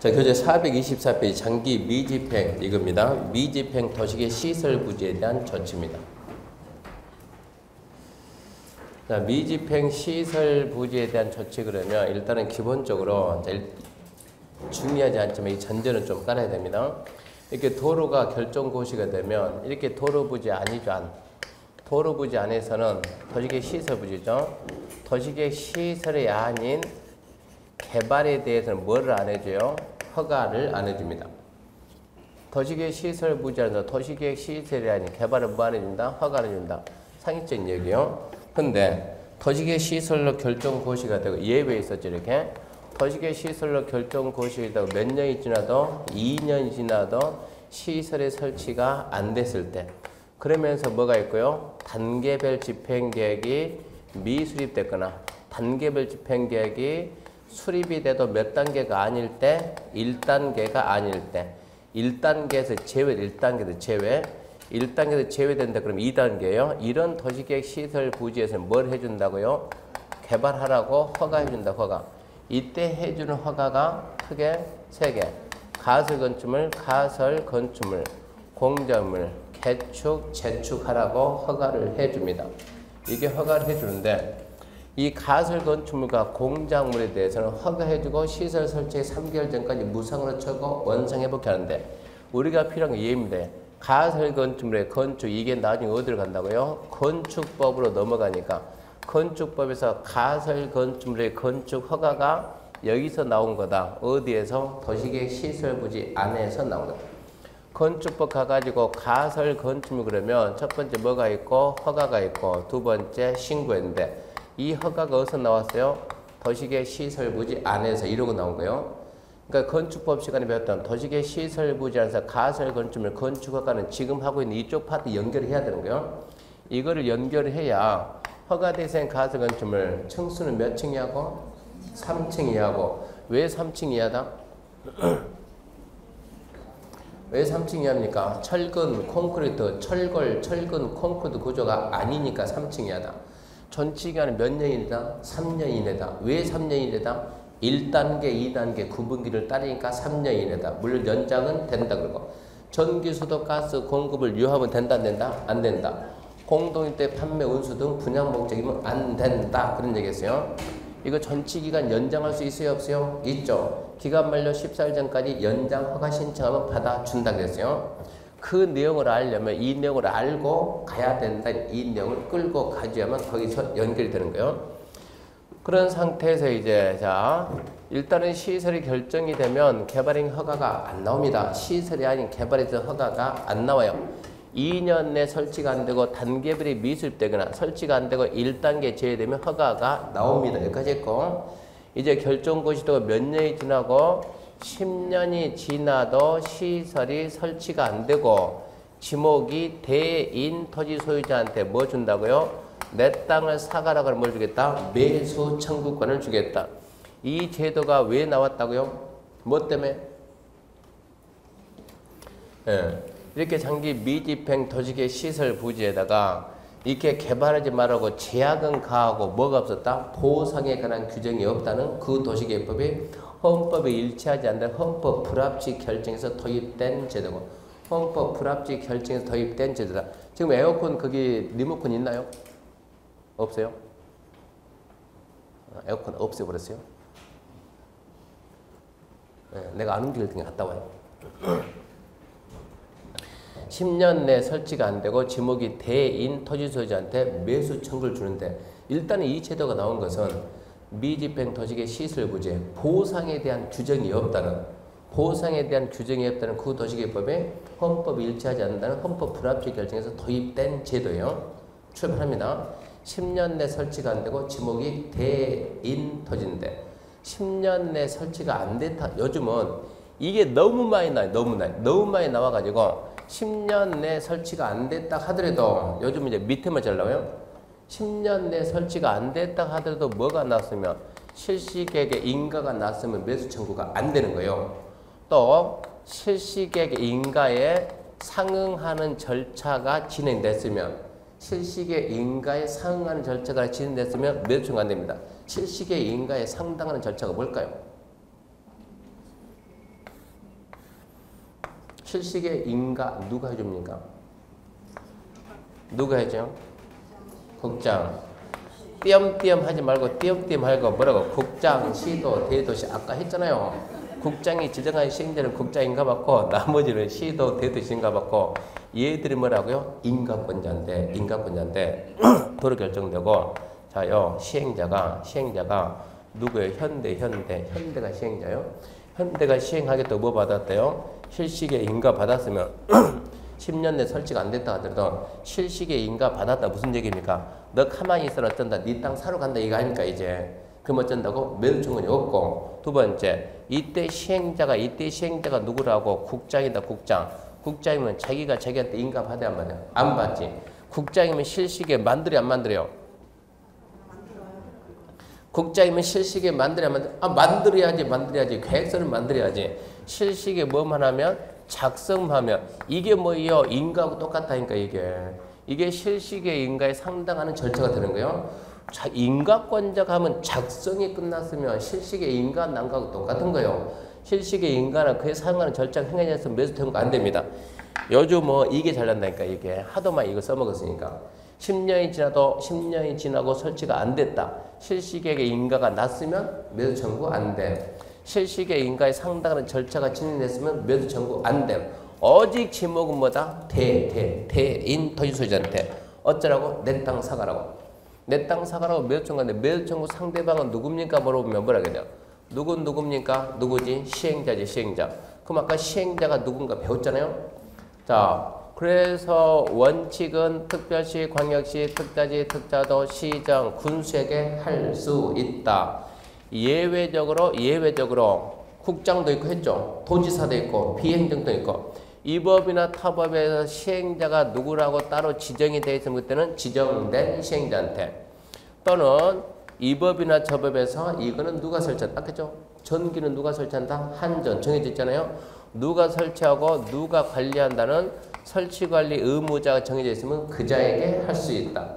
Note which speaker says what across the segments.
Speaker 1: 자, 교재 424페이지 장기 미집행 이겁니다. 미집행 도시계 시설 부지에 대한 조치입니다. 자, 미집행 시설 부지에 대한 조치 그러면 일단은 기본적으로 중요하지 않지만 이 전제는 좀 깔아야 됩니다. 이렇게 도로가 결정고시가 되면 이렇게 도로부지 아니죠. 도로부지 안에서는 도시계획 시설부지죠. 도시계획 시설이 아닌 개발에 대해서는 뭐를 안 해줘요? 허가를 안 해줍니다. 도시계획 시설부지 안에서 도시계획 시설이 아닌 개발을 뭐 안 해준다? 허가를 준다. 상식적인 얘기요. 근데 도시계획 시설로 결정고시가 되고 예외 있었죠. 이렇게 도시계획 시설로 결정고시가 되고 몇 년이 지나도 2년이 지나도 시설의 설치가 안 됐을 때 그러면서 뭐가 있고요? 단계별 집행계획이 미수립됐거나 단계별 집행계획이 수립이 돼도 몇 단계가 아닐 때 1단계가 아닐 때 1단계에서 제외 1단계에서 제외 1단계에서 제외된다 그러면 2단계예요. 이런 도시계획 시설 부지에서는 뭘 해준다고요? 개발하라고 허가해준다. 허가. 이때 해주는 허가가 크게 3개. 가설 건축물, 공작물, 개축, 재축하라고 허가를 해줍니다. 이게 허가를 해주는데 이 가설 건축물과 공작물에 대해서는 허가해주고 시설 설치 3개월 전까지 무상으로 쳐고 원상회복해 하는데 우리가 필요한 게 얘입니다. 가설 건축물의 건축 이게 나중에 어디로 간다고요? 건축법으로 넘어가니까 건축법에서 가설 건축물의 건축 허가가 여기서 나온 거다. 어디에서? 도시계획 시설부지 안에서 나온 거다. 건축법 가가지고 가설 건축물 그러면 첫 번째 뭐가 있고 허가가 있고 두 번째 신고했는데 이 허가가 어디서 나왔어요? 도시계획 시설부지 안에서 이러고 나온 거예요. 그러니까 건축법 시간에 배웠던 도시계획 시설부지 안에서 가설 건축물 건축 허가는 지금 하고 있는 이쪽 파트 연결해야 되는 거예요. 이거를 연결해야 허가 대상 가설 건축물 층수는 몇 층이하고? 3층 이하고. 왜 3층 이하다? 왜 3층 이하입니까? 철근, 콘크리트, 철근, 콘크리트 구조가 아니니까 3층 이하다. 전치기간은 몇 년 이내다? 3년 이내다. 왜 3년 이내다? 1단계, 2단계 구분기를 따르니까 3년 이내다. 물론 연장은 된다 그러고. 전기, 수도, 가스 공급을 유하면 된다 안 된다? 안 된다. 공동주택 판매, 운수 등 분양 목적이면 안 된다. 그런 얘기했어요. 이거 전치기간 연장할 수 있어요? 없어요? 있죠. 기간 만료 14일 전까지 연장 허가 신청하면 받아준다 그랬어요. 그 내용을 알려면 이 내용을 알고 가야 된다. 이 내용을 끌고 가줘야만 거기서 연결이 되는 거예요. 그런 상태에서 이제 자 일단은 시설이 결정이 되면 개발행 허가가 안 나옵니다. 시설이 아닌 개발에서 허가가 안 나와요. 2년 내 설치가 안 되고 단계별이 미수립되거나 설치가 안 되고 1단계 제외되면 허가가 나옵니다. 여기까지 했고 이제 결정고시도 몇 년이 지나고 10년이 지나도 시설이 설치가 안 되고 지목이 대인 토지 소유자한테 뭐 준다고요? 내 땅을 사가라 그러면 뭘 주겠다? 매수 청구권을 주겠다. 이 제도가 왜 나왔다고요? 뭐 때문에? 예. 이렇게 장기 미집행 도시계획 시설 부지에다가 이렇게 개발하지 말라고 제약은 가하고 뭐가 없었다? 보상에 관한 규정이 없다는 그 도시계획법이 헌법에 일치하지 않는 헌법 불합치 결정에서 도입된 제도고 헌법 불합치 결정에서 도입된 제도다. 지금 에어컨 거기 리모컨 있나요? 없어요? 에어컨 없애버렸어요? 네, 내가 안 움직일 테니까 갔다 와요. 10년 내 설치가 안 되고 지목이 대인 토지 소유자한테 매수 청구를 주는데 일단은 이 제도가 나온 것은 미집행 도시계획 시설 부지에 보상에 대한 규정이 없다는 그 도시계획법에 헌법이 일치하지 않는다는 헌법 불합치 결정에서 도입된 제도예요. 출발합니다. 10년 내 설치가 안 되고 지목이 대인 토지인데 10년 내 설치가 안 됐다. 요즘은 이게 너무 많이 나와가지고 10년 내 설치가 안 됐다 하더라도 요즘 이제 밑에만 잘 나와요. 10년 내 설치가 안 됐다 하더라도 뭐가 났으면 실시계획의 인가가 났으면 매수 청구가 안 되는 거예요. 또 실시계획의 인가에 상응하는 절차가 진행됐으면 실시계획 인가에 상응하는 절차가 진행됐으면 매수 청구 안 됩니다. 실시계획 인가에 상당하는 절차가 뭘까요? 실시계 인가 누가 해줍니까? 누가 해줘? 국장. 띄엄띄엄 하지 말고 띄엄띄엄 하고 뭐라고? 국장, 시도, 대도시. 아까 했잖아요. 국장이 지정한 시행자는 국장인가 받고 나머지는 시도, 대도시 인가 받고 얘들이 뭐라고요? 인가권자인데 도로 결정되고 자요 시행자가 누구예요? 현대가 시행자요. 현대가 시행하겠다고 뭐 받았대요? 실시계 인가 받았으면 10년 내 설치가 안 됐다 하더라도 실시계 인가 받았다 무슨 얘기입니까? 너 가만히 있어라 어쩐다 네 땅 사러 간다 이거 아닙니까 이제. 그럼 어쩐다고? 매도 청구권이 없고. 두 번째 이때 시행자가 누구라고? 국장이다 국장. 국장이면 자기한테 인가 받아야 안 받아요? 안 받지. 국장이면 실시계 만들어요 안 만들어요? 국장이면 실시계 만들어야 안 만들어요? 아 만들어야지. 계획서를 만들어야지. 실시계 뭐만 하면? 작성하면. 이게 뭐예요? 인가하고 똑같다니까 이게 실시계 인가에 상당하는 절차가 되는 거예요. 자, 인가권자가 하면 작성이 끝났으면 실시계 인가 난가하고 똑같은 거예요. 실시계 인가는 그에 사용하는 절차가 행해져서 매수 통과 안 됩니다. 요즘 뭐 이게 잘 난다니까 이게 하도만 이거 써먹었으니까 10년이 지나고 설치가 안 됐다. 실시계 인가가 났으면 매수 청구 안 돼. 실시계 인가에 상당한 절차가 진행됐으면 매수 청구 안 돼. 오직 제목은 뭐다? 대인 토지소유자한테 어쩌라고? 내 땅 사가라고. 내 땅 사가라고 매수 청구하는데 매수 청구 상대방은 누굽니까? 물어보면 뭐라 그래요? 누굽니까? 누구지? 시행자지 시행자. 그럼 아까 시행자가 누군가 배웠잖아요. 자, 그래서 원칙은 특별시, 광역시, 특자지, 특자도, 시정, 군수에게 할 수 있다. 예외적으로 국장도 있고 했죠. 도지사도 있고 비행정도 있고 이 법이나 타 법에서 시행자가 누구라고 따로 지정이 되어 있으면 그때는 지정된 시행자한테 또는 이 법이나 저 법에서 이거는 누가 설치한다. 아까죠? 전기는 누가 설치한다? 한전 정해져 있잖아요. 누가 설치하고 누가 관리한다는 설치관리 의무자가 정해져 있으면 그자에게 할 수 있다.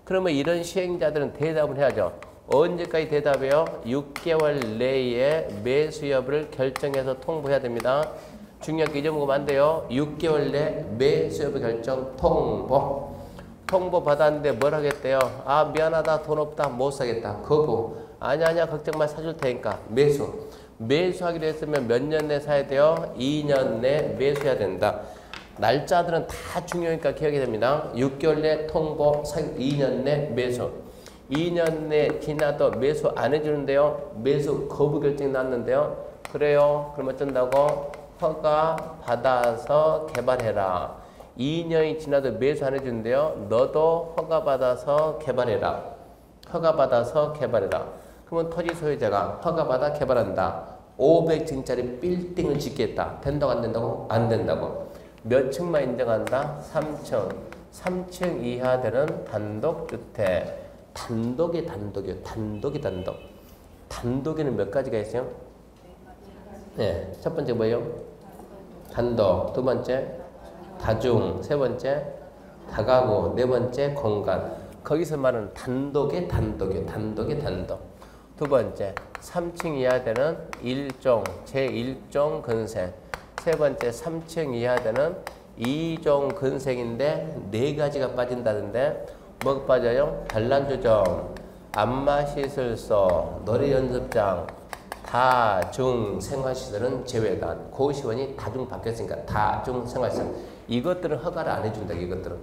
Speaker 1: 그러면 이런 시행자들은 대답을 해야죠. 언제까지 대답해요? 6개월 내에 매수 여부를 결정해서 통보해야 됩니다. 중요하게 잊어먹으면 안 돼요. 6개월 내 매수 여부 결정 통보. 통보 받았는데 뭘 하겠대요? 아 미안하다 돈 없다 못 사겠다 거부. 아니야 걱정 마 사줄 테니까 매수하기로 했으면 몇 년 내 사야 돼요? 2년 내 매수해야 된다. 날짜들은 다 중요하니까 기억이 됩니다. 6개월 내 통보 2년 내 매수. 2년 내 지나도 매수 안 해주는데요. 매수 거부 결정이 났는데요. 그래요. 그럼 어쩐다고? 허가 받아서 개발해라. 2년이 지나도 매수 안 해주는데요. 너도 허가 받아서 개발해라. 그러면 토지 소유자가 허가 받아 개발한다. 500층짜리 빌딩을 짓겠다. 된다고 안 된다고? 안 된다고. 몇 층만 인정한다? 3층. 3층 이하 되는 단독주택. 단독이 단독이요. 단독에는 몇 가지가 있어요? 네, 첫 번째 뭐예요? 단독. 두 번째 다중. 세 번째 다가구. 네 번째 공간. 거기서 말하는 단독의 단독이요. 단독. 두 번째 3층 이하 되는 제1종 건색. 세 번째 3층 이하 되는 2종 건색인데 네 가지가 빠진다던데 뭐가 빠져요? 단란주점, 안마시설소, 노래연습장, 다중생활시설은 제외다. 고시원이 다중 바뀌었으니까 다중생활시설. 이것들은 허가를 안 해준다. 이것들은.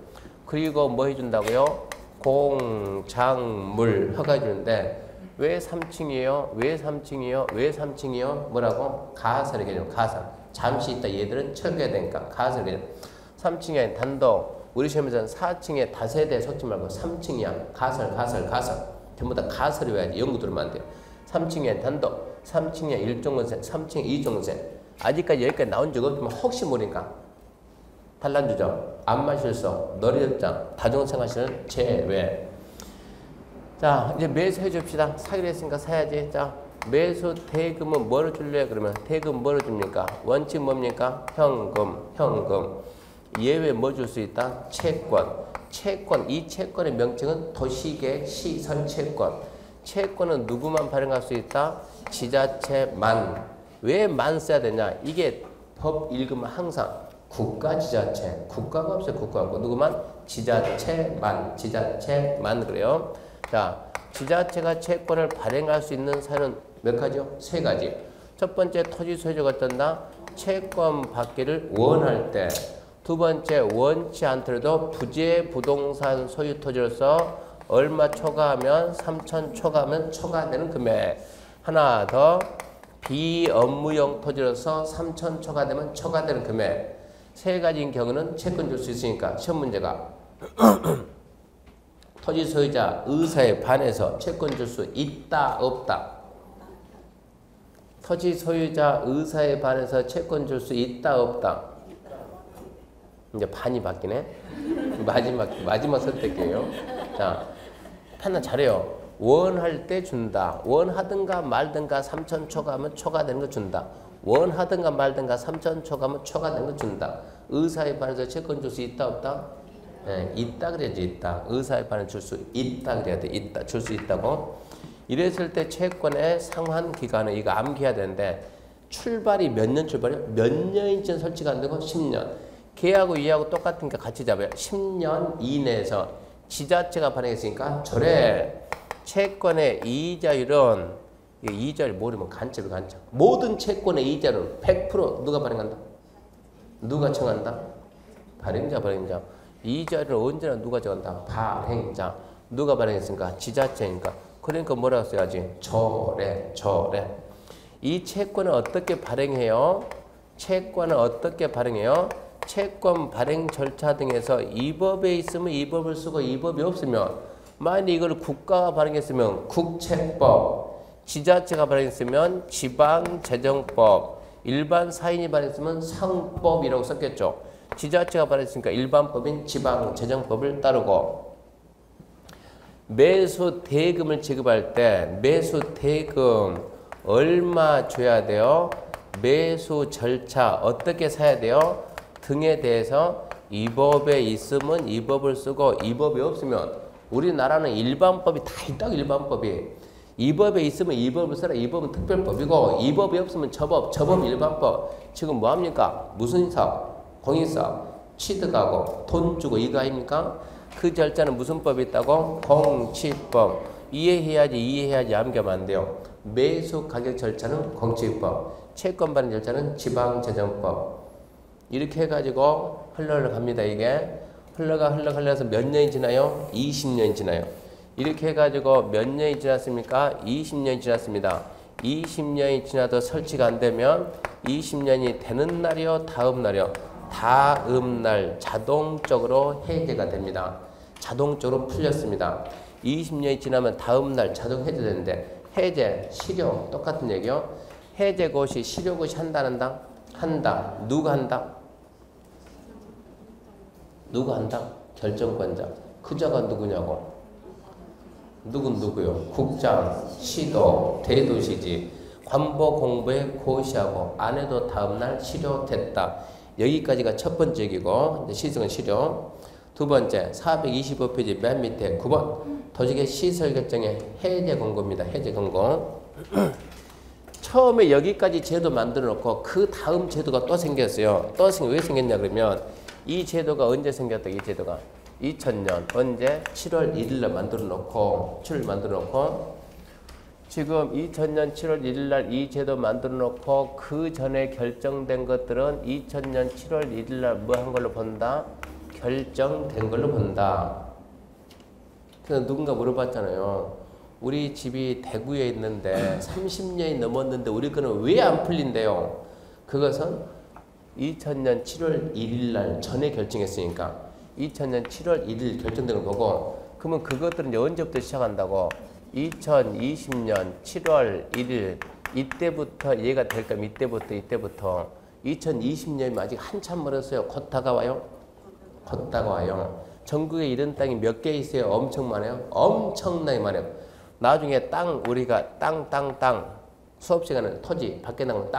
Speaker 1: 그리고 뭐 해준다고요? 공작물 허가해 주는데 왜 3층이에요? 왜 3층이요? 뭐라고? 가설의 개념. 가설. 잠시 있다 얘들은 철거해야 되니까 가설의 개념. 3층에 단독. 우리 시험에서는 4층에 다세대 섞지 말고 3층이야. 가설. 전부 다 가설이 와야지. 연구 들으면 안 돼요. 3층에 단독, 3층에 1종건세, 3층에 2종건세. 아직까지 여기까지 나온 적 없지만 혹시 모르니까 단란주점, 안마실소, 놀이동장, 다중생활시설은 제외. 자, 이제 매수해 줍시다. 사기로 했으니까 사야지. 자, 매수 대금은 뭐로 줄래요? 그러면 대금 뭐로 줍니까? 원칙 뭡니까? 현금. 예외 뭐 줄 수 있다? 채권. 이 채권의 명칭은 도시계획 시설 채권. 채권은 누구만 발행할 수 있다? 지자체만. 왜 만 써야 되냐? 이게 법 읽으면 항상 국가 지자체. 국가가 없어요. 국가가 없고. 누구만? 지자체만 그래요. 자, 지자체가 채권을 발행할 수 있는 사유는 몇 가지요? 세 가지. 첫 번째, 토지 소유자가 어떤다? 채권 받기를 원할 때. 두 번째, 원치 않더라도 부재 부동산 소유 토지로서 얼마 초과하면 3천 초과하면 초과되는 금액. 하나 더, 비업무용 토지로서 3천 초과되면 초과되는 금액. 세 가지인 경우는 채권 줄 수 있으니까 시험 문제가 토지 소유자 의사에 반해서 채권 줄 수 있다 없다. 토지 소유자 의사에 반해서 채권 줄 수 있다 없다. 이제 반이 바뀌네. 마지막 선택이에요. 자, 판단 잘해요. 원할 때 준다. 원하든가 말든가 3천 초과하면 초과되는 거 준다. 원하든가 말든가 3천 초과하면 초과되는 거 준다. 의사에 반해서 채권 줄 수 있다 없다? 네, 있다 그래야지 있다. 의사에 반해 줄 수 있다 그래야 돼. 있다. 줄 수 있다고. 이랬을 때 채권의 상환 기간은 이거 암기해야 되는데 출발이 몇 년 출발이요? 몇 년인지는 솔직히 안 되고 10년. 걔하고 얘하고 똑같으니까 같이 잡아요. 10년 이내에서 지자체가 발행했으니까 저래. 채권의 이자율은 이자율 모르면 간첩이 간첩. 모든 채권의 이자율은 100% 누가 발행한다? 누가 청한다? 발행자. 이자율은 언제나 누가 정한다? 발행자. 누가 발행했으니까? 지자체니까. 그러니까 뭐라고 써야지? 저래. 이 채권을 어떻게 발행해요? 채권 발행 절차 등에서 이 법에 있으면 이 법을 쓰고 이 법이 없으면 만약 이걸 국가가 발행했으면 국채법, 지자체가 발행했으면 지방재정법, 일반 사인이 발행했으면 상법이라고 썼겠죠. 지자체가 발행했으니까 일반법인 지방재정법을 따르고 매수 대금을 지급할 때 매수 대금 얼마 줘야 돼요? 매수 절차 어떻게 사야 돼요? 등에 대해서 이 법에 있으면 이 법을 쓰고 이 법이 없으면 우리나라는 일반법이 다 있다고 일반법이. 이 법에 있으면 이 법을 써라. 이 법은 특별법이고 이 법이 없으면 저 법 일반법. 지금 뭐합니까? 무슨 사업? 공인사업. 취득하고 돈 주고 이거 아닙니까? 그 절차는 무슨 법이 있다고? 공취법. 이해해야지 암기하면 안 돼요. 매수 가격 절차는 공취법. 채권 발행 절차는 지방재정법. 이렇게 해가지고 흘러갑니다. 이게 흘러가서 몇 년이 지나요? 20년이 지나요. 이렇게 해가지고 몇 년이 지났습니까? 20년이 지났습니다. 20년이 지나도 설치가 안 되면 20년이 되는 날이요? 다음 날이요? 다음 날 자동적으로 해제가 됩니다. 자동적으로 풀렸습니다. 20년이 지나면 다음 날 자동 해제되는데 해제, 실효 똑같은 얘기요. 해제고시, 실효고시 한다? 한다. 누가 한다? 결정권자. 그자가 누구냐고. 누구요? 국장, 시도, 대도시지. 관보 공부에 고시하고 안 해도 다음날 실효됐다. 여기까지가 첫 번째 얘기고 시승은 실효. 두 번째 425페이지 맨 밑에 9번 도시계 시설 결정의 해제 권고입니다. 해제 권고. 처음에 여기까지 제도 만들어 놓고 그 다음 제도가 또 생겼어요. 왜 생겼냐 그러면 이 제도가 언제 생겼다? 이 제도가 2000년 언제? 7월 1일 날 만들어 놓고 지금 2000년 7월 1일 날 이 제도 만들어 놓고 그 전에 결정된 것들은 2000년 7월 1일 날 뭐 한 걸로 본다? 결정된 걸로 본다. 그래서 누군가 물어봤잖아요. 우리 집이 대구에 있는데 30년이 넘었는데 우리 거는 왜 안 풀린대요? 그것은 2000년 7월 1일 날 전에 결정했으니까 2000년 7월 1일 결정된 걸 보고 그러면 그것들은 언제부터 시작한다고? 2020년 7월 1일 이때부터 이해가 될까? 이때부터 2020년이면 아직 한참 멀었어요. 곧 다가와요. 전국에 이런 땅이 몇 개 있어요? 엄청 많아요. 엄청나게 많아요. 나중에 우리가 땅 수업 시간에 토지 밖에 나오면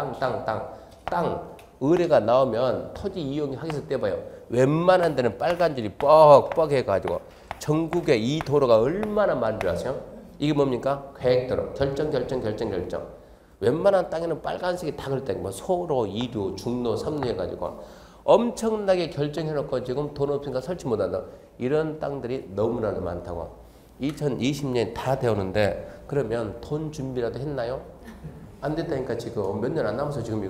Speaker 1: 땅 의뢰가 나오면 토지 이용하기서 떼봐요. 웬만한 데는 빨간 줄이 뻑뻑 해가지고 전국에 이 도로가 얼마나 많은 줄 아세요? 이게 뭡니까? 계획도로 결정. 웬만한 땅에는 빨간색이 다 그랬다니까. 뭐 소로, 2루, 중로, 3루 해가지고 엄청나게 결정해놓고 지금 돈 없으니까 설치 못한다. 이런 땅들이 너무나도 많다고. 2020년 다 되었는데 그러면 돈 준비라도 했나요? 안 됐다니까. 지금 몇 년 안 남아서 지금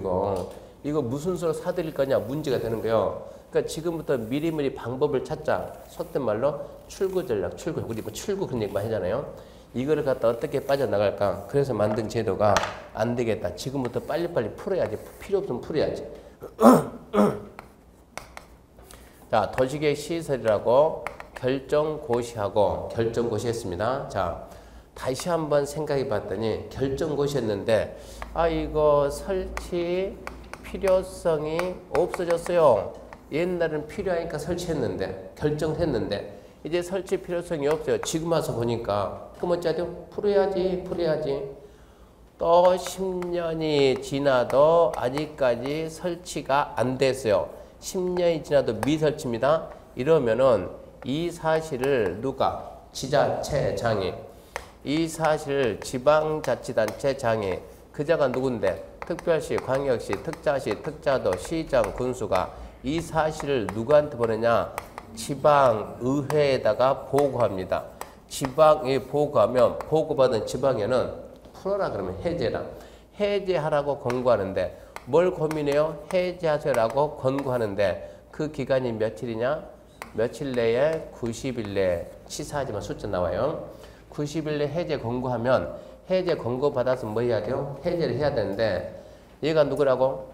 Speaker 1: 이거 무슨 수로 사드릴 거냐 문제가 되는 거예요. 그러니까 지금부터 미리미리 방법을 찾자. 속된 말로 출구 전략, 출구. 우리 뭐 출구 그런 얘기 많이 하잖아요. 이거를 갖다 어떻게 빠져나갈까. 그래서 만든 제도가 안 되겠다. 지금부터 빨리빨리 풀어야지. 필요 없으면 풀어야지. 자, 도시계획 시설이라고 결정고시하고 결정고시했습니다. 자, 다시 한번 생각해 봤더니 결정고시했는데 이거 설치 필요성이 없어졌어요. 옛날에는 필요하니까 설치했는데 결정했는데 이제 설치 필요성이 없어요. 지금 와서 보니까 그럼 어쩌죠? 풀어야지. 또 10년이 지나도 아직까지 설치가 안 됐어요. 10년이 지나도 미설치입니다. 이러면은 이 사실을 누가? 지자체장이. 이 사실을 지방자치단체장이. 그자가 누군데? 특별시, 광역시, 특자시, 특자도, 시장, 군수가 이 사실을 누구한테 보내냐? 지방의회에다가 보고합니다. 지방에 보고하면 보고받은 지방에는 풀어라 그러면 해제라. 해제하라고 권고하는데 뭘 고민해요? 해제하세요라고 권고하는데 그 기간이 며칠이냐? 며칠 내에 90일 내에 치사하지만 숫자 나와요. 90일 내에 해제 권고하면 해제 권고 받아서 뭐 해야 돼요? 해제를 해야 되는데 얘가 누구라고?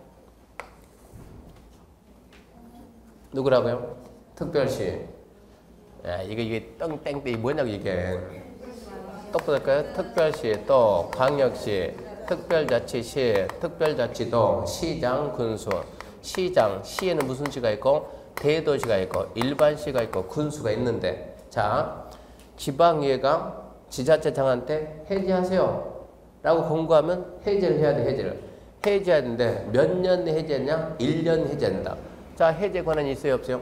Speaker 1: 누구라고요? 특별시. 이게 땡땡땡 뭐냐고 이게. 똑부을까요? 특별시, 또 광역시, 특별자치시, 특별자치도, 시장, 군수. 시장, 시에는 무슨 시가 있고 대도시가 있고 일반시가 있고 군수가 있는데 자, 지방의회가 지자체장한테 해제하세요 라고 권고하면 해제를 해야 돼. 해제를 해제해야 되는데 몇 년 내 해제했냐? 1년 해제한다. 자, 해제 권한이 있어요 없어요?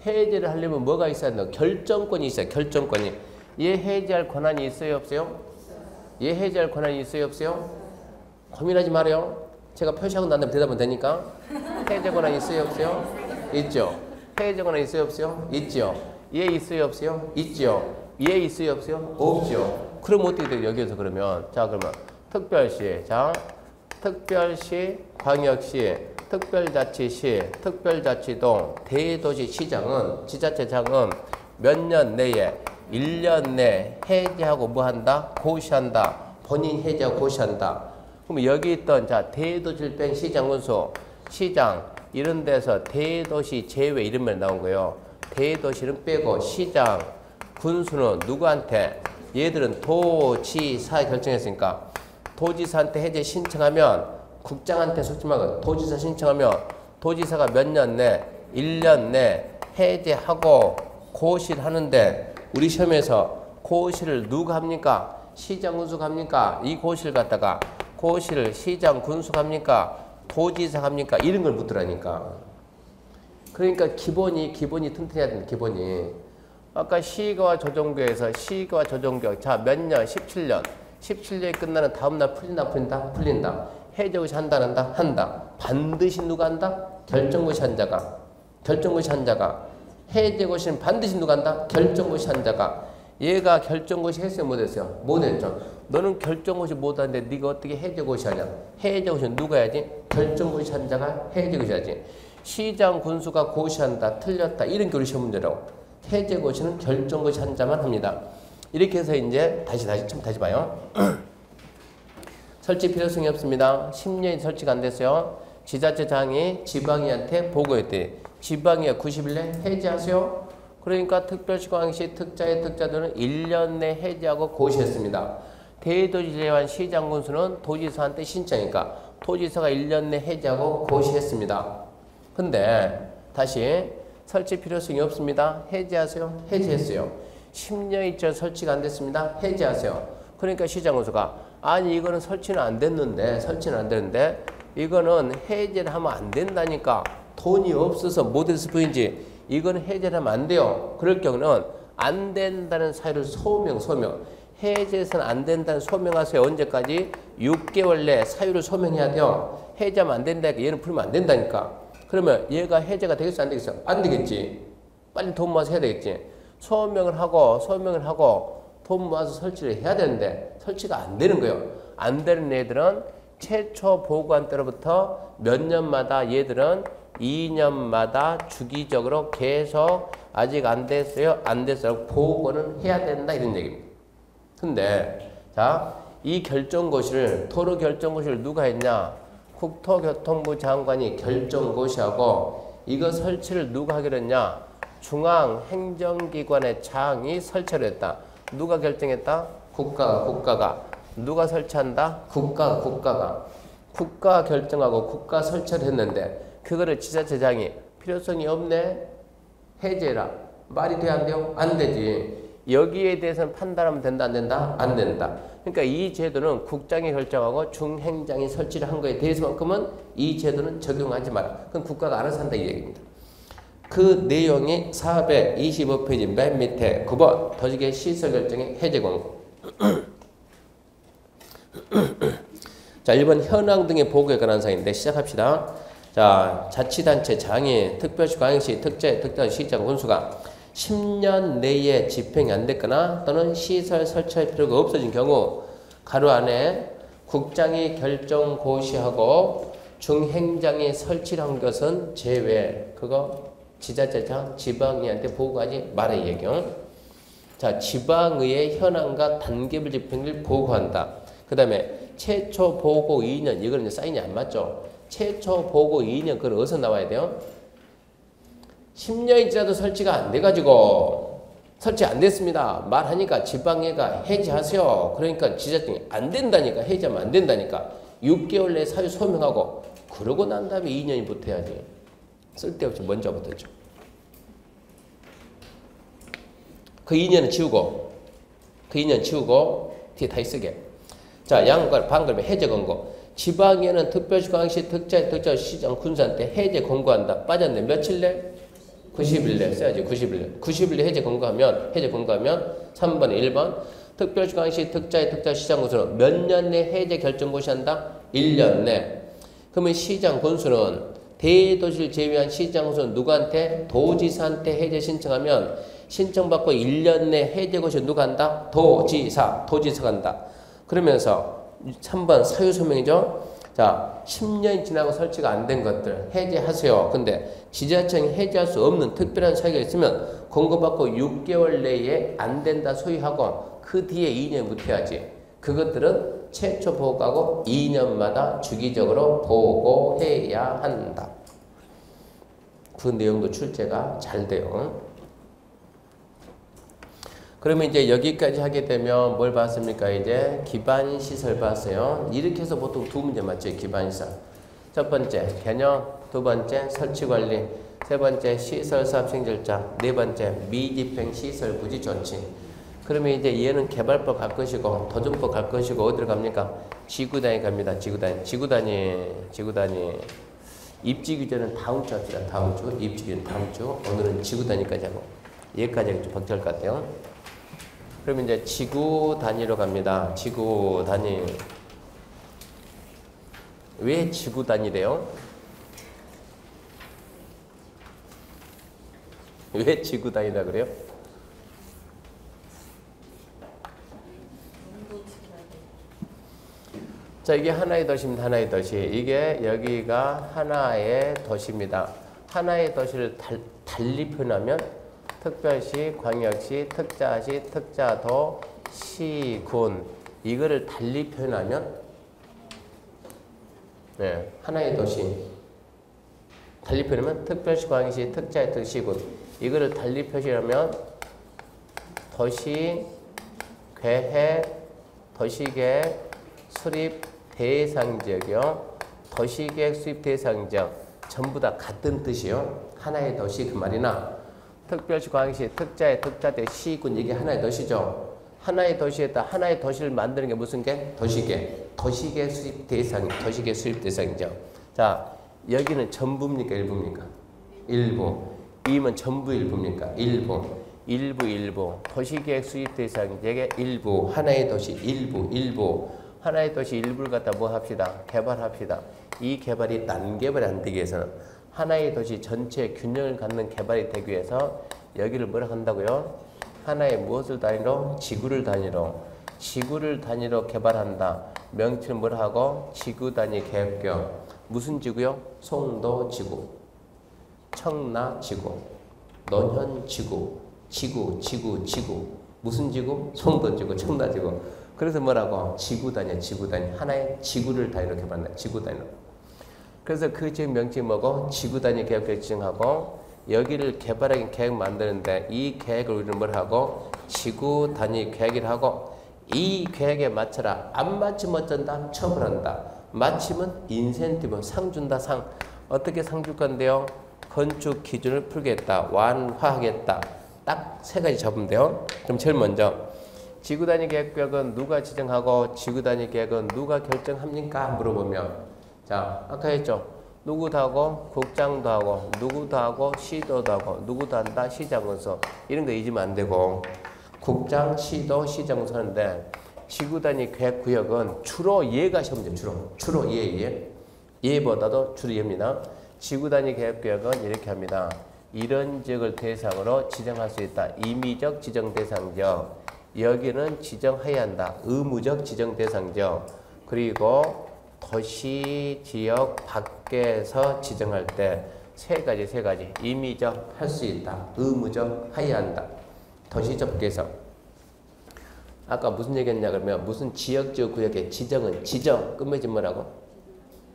Speaker 1: 해제를 하려면 뭐가 있어야 된다? 결정권이 있어요. 결정권이. 얘 해제할 권한이 있어요 없어요? 얘 해제할 권한이 있어요 없어요? 고민하지 말아요. 제가 표시하고 난 다음에 대답하면 되니까. 해제 권한이 있어요 없어요? 있죠. 해제 권한이 있어요 없어요? 있죠. 얘 있어요 없어요? 있죠. 얘 있어요 없어요? 없죠. 그럼 어떻게 돼요 여기에서 그러면? 자, 그러면 특별시. 자, 특별시, 광역시, 특별자치시, 특별자치도, 대도시 시장은, 지자체장은 몇 년 내에 1년 내 해제하고 뭐 한다? 고시한다. 본인 해제하고 고시한다. 그럼 여기 있던 자 대도시를 뺀 시장군수, 시장 이런 데서 대도시 제외 이런 말 나온 거예요. 대도시는 빼고 시장, 군수는 누구한테? 얘들은 도지사 결정했으니까 도지사한테 해제 신청하면 국장한테 속지 말고 도지사 신청하면 도지사가 몇 년 내? 1년 내 해제하고 고시를 하는데 우리 시험에서 고시를 누가 합니까? 시장 군수가 합니까? 이 고시를 갖다가 고시를 시장 군수가 합니까? 도지사가 합니까? 이런 걸 묻더라니까. 그러니까 기본이 튼튼해야 된다. 기본이. 아까 시가와 조정교에서 시가와 조정교 자 몇 년? 17년. 17년이 끝나는 다음날 풀린다. 해제고시 한다. 한다. 반드시 누가 한다? 결정고시 한 자가. 결정고시 한 자가. 해제고시는 반드시 누가 한다? 결정고시 한 자가. 얘가 결정고시 했어요? 못했어요? 못했죠. 너는 결정고시 못하는데 네가 어떻게 해제고시 하냐? 해제고시는 누가 해야지? 결정고시 한 자가 해제고시 해야지. 시장 군수가 고시한다. 틀렸다. 이런 게 우리 시험 문제라고. 해제고시는 결정고시 한 자만 합니다. 이렇게 해서 이제 다시 봐요. 설치 필요성이 없습니다. 10년이 설치가 안 됐어요. 지자체장이 지방의한테 보고했대. 지방의회 90일 내 해제하세요. 그러니까 특별시광시 특자의 특자들은 1년 내 해제하고 고시했습니다. 대도시 제외한 시장 군수는 도지사한테 신청하니까 도지사가 1년 내 해제하고 고시했습니다. 근데 다시 설치 필요성이 없습니다. 해제하세요. 해제했어요. 10년이 전 설치가 안 됐습니다. 해제하세요. 그러니까 시장 군수가 아니 이거는 설치는 안 됐는데 이거는 해제를 하면 안 된다니까 돈이 없어서 못했을 뿐이지 이건 해제를 하면 안 돼요. 그럴 경우는 안 된다는 사유를 소명. 해제해서는 안 된다는 소명하세요. 언제까지? 6개월 내 사유를 소명해야 돼요. 해제하면 안 된다니까 얘는 풀면 안 된다니까. 그러면 얘가 해제가 되겠어 안 되겠어? 안 되겠지. 빨리 돈 모아서 해야 되겠지. 소명을 하고 돈 모아서 설치를 해야 되는데 설치가 안 되는 거예요. 안 되는 애들은 최초 보고한 때로부터 몇 년마다 얘들은 2년마다 주기적으로 계속 아직 안 됐어요. 안 됐어요. 보고는 해야 된다 이런 얘기입니다. 근데 자, 이 결정고시를 도로 결정고시를 누가 했냐? 국토교통부 장관이 결정고시하고 이거 설치를 누가 하기로 했냐? 중앙행정기관의 장이 설치를 했다. 누가 결정했다? 국가가. 누가 설치한다? 국가가. 국가 결정하고 국가 설치를 했는데 그거를 지자체장이 필요성이 없네? 해제라. 말이 돼 안 돼요? 안 되지. 여기에 대해서는 판단하면 된다 안 된다? 안 된다. 그러니까 이 제도는 국장이 결정하고 중행장이 설치를 한 거에 대해서만큼은 이 제도는 적용하지 마라. 그건 국가가 알아서 한다 이 얘기입니다. 그 내용이 425페이지 맨 밑에 9번 도시계 시설 결정의 해제 권고. 자, 1번 현황 등의 보고에 관한 사항인데 시작합시다. 자, 자치단체 장애, 특별시, 광역시, 특정 시장 군수가 10년 내에 집행이 안 됐거나 또는 시설 설치할 필요가 없어진 경우 가로 안에 국장이 결정 고시하고 중행장이 설치한 것은 제외. 그거 지자체장, 지방의한테 보고하지 말아 이 얘기요. 자, 지방의회 현황과 단계별 집행을 보고한다. 그 다음에 최초 보고 2년, 이거는 이제 사인이 안 맞죠. 최초 보고 2년, 그건 어디서 나와야 돼요? 10년이 지나도 설치가 안 돼가지고 설치 안 됐습니다. 말하니까 지방의회가 해제하세요. 그러니까 지자체장이 안 된다니까, 해제하면 안 된다니까. 6개월 내에 사유 소명하고 그러고 난 다음에 2년이 붙어야지. 쓸데없이 먼저 붙었죠. 그 2년은 지우고 뒤에 다시 쓰게. 자, 양관 방금의 해제 권고. 지방에는 특별시, 광역시, 특자시장, 군수한테 해제 권고한다. 빠졌네. 며칠 내? 90일 내 써야지. 90일 내 해제 권고하면 3번에 1번 특별시, 광역시, 특자시장, 군수는 몇 년 내 해제 결정 고시한다? 1년 내. 그러면 시장, 군수는 대도시를 제외한 시장, 군수는 누구한테? 도지사한테 해제 신청하면 신청받고 1년 내 해제 고시 누가 한다? 도지사가 한다. 그러면서 3번 사유소명이죠. 자, 10년이 지나고 설치가 안 된 것들 해제하세요. 근데 지자체장이 해제할 수 없는 특별한 사유가 있으면 권고받고 6개월 내에 안 된다 소유하고 그 뒤에 2년 붙여야지. 그것들은 최초 보고하고 2년마다 주기적으로 보고해야 한다. 그 내용도 출제가 잘 돼요. 그러면 이제 여기까지 하게 되면 뭘 봤습니까? 이제 기반시설 봤어요. 이렇게 해서 보통 두 문제 맞죠? 기반시설. 첫 번째 개념, 두 번째 설치관리, 세 번째 시설사업 시행절차, 네 번째 미집행 시설 부지 조치. 그러면 이제 얘는 개발법 갈 것이고 도전법 갈 것이고 어디로 갑니까? 지구단위 갑니다. 지구단위. 입지 규제는 다음 주 합시다. 다음 주. 입지 규제는 다음 주. 오늘은 지구단위까지 하고 얘까지 하기 좀 벅찰 것 같아요. 그러면 이제 지구 단위로 갑니다. 지구 단위. 왜 지구 단위래요? 왜 지구 단위라 그래요? 자, 이게 하나의 도시입니다. 하나의 도시. 이게 여기가 하나의 도시입니다. 하나의 도시를 달리 표현하면 특별시, 광역시, 특자시, 특자도, 시, 군 이거를 달리 표현하면 하나의 도시 달리 표현하면 특별시, 광역시, 특자시, 시군 이거를 달리 표시하면 도시, 계획, 도시계획, 수립 대상 지역이요. 도시계획, 수립 대상 지역 전부 다 같은 뜻이요. 하나의 도시 그 말이나 특별시, 광역시, 특자대, 시군 이게 하나의 도시죠. 하나의 도시에다 하나의 도시를 만드는 게 무슨 게? 도시계 수립 대상이죠. 자, 여기는 전부입니까? 일부입니까? 일부. 이면 전부 일부입니까? 일부. 도시계획 수립 대상 지역의 일부. 하나의 도시 일부. 하나의 도시 일부를 갖다 뭐 합시다? 개발합시다. 이 개발이 난개발이 안 되기 위해서는 하나의 도시 전체의 균형을 갖는 개발이 되기 위해서 여기를 뭐라 한다고요? 하나의 무엇을 단위로? 지구를 단위로. 지구를 단위로 개발한다. 명칭을 뭐라 하고? 지구 단위 계획표. 무슨 지구요? 송도 지구, 청라 지구, 논현 지구, 지구. 무슨 지구? 송도 지구, 청라 지구. 그래서 뭐라고? 지구 단위, 지구 단위. 하나의 지구를 단위로 개발한다. 지구 단위로. 그래서 그 지역 명칭이 뭐고? 지구 단위 계획을 지정하고 여기를 개발하기 계획 만드는데 이 계획을 우리는 뭘 하고? 지구 단위 계획을 하고 이 계획에 맞춰라. 안 맞추면 어쩐다? 처벌한다. 맞추면 인센티브, 상 준다. 상. 어떻게 상 줄 건데요? 건축 기준을 풀겠다. 완화하겠다. 딱 세 가지 잡으면 돼요. 그럼 제일 먼저 지구 단위 계획은 누가 지정하고 지구 단위 계획은 누가 결정합니까? 물어보면 자, 아까 했죠. 누구도 하고 국장도 하고 누구도 하고 시도도 하고 누구도 한다. 시장에서 이런 거 잊으면 안 되고 국장, 시도, 시장에서 하는데 지구 단위 계획 구역은 주로 얘가 시험 문제. 주로 얘보다도 주로 얘입니다. 지구 단위 계획 구역은 이렇게 합니다. 이런 지역을 대상으로 지정할 수 있다. 임의적 지정 대상적. 여기는 지정해야 한다. 의무적 지정 대상적. 그리고 도시 지역 밖에서 지정할 때 세 가지. 임의적 할 수 있다. 의무적 해야 한다. 도시적 밖에서. 아까 무슨 얘기했냐 그러면 무슨 지역적 구역의 지정은 지정 끝맺이 뭐라고?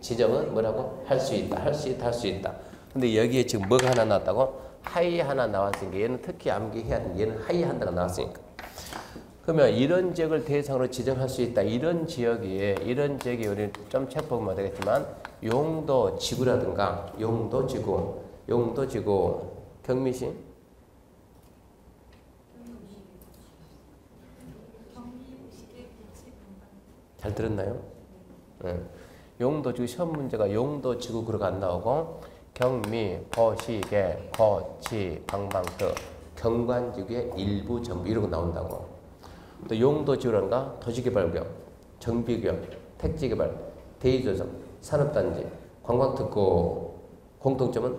Speaker 1: 지정은 뭐라고? 할 수 있다. 근데 여기에 지금 뭐가 하나 나왔다고? 하이 하나 나왔으니까 얘는 특히 암기해야 돼. 얘는 하이 한다가 나왔으니까. 그러면 이런 지역을 대상으로 지정할 수 있다. 이런 지역이 우리 좀 체크보면 되겠지만 용도 지구라든가 용도 지구 경미시 잘 들었나요? 네. 용도 지구 시험 문제가 용도 지구 그룹 안 나오고 경미, 거시계, 거치, 방방터, 경관지구의 일부 전부 이런 거 나온다고. 또 용도 지구란가 도시개발구역, 정비구역, 택지개발, 대리조성, 산업단지, 관광특구 공통점은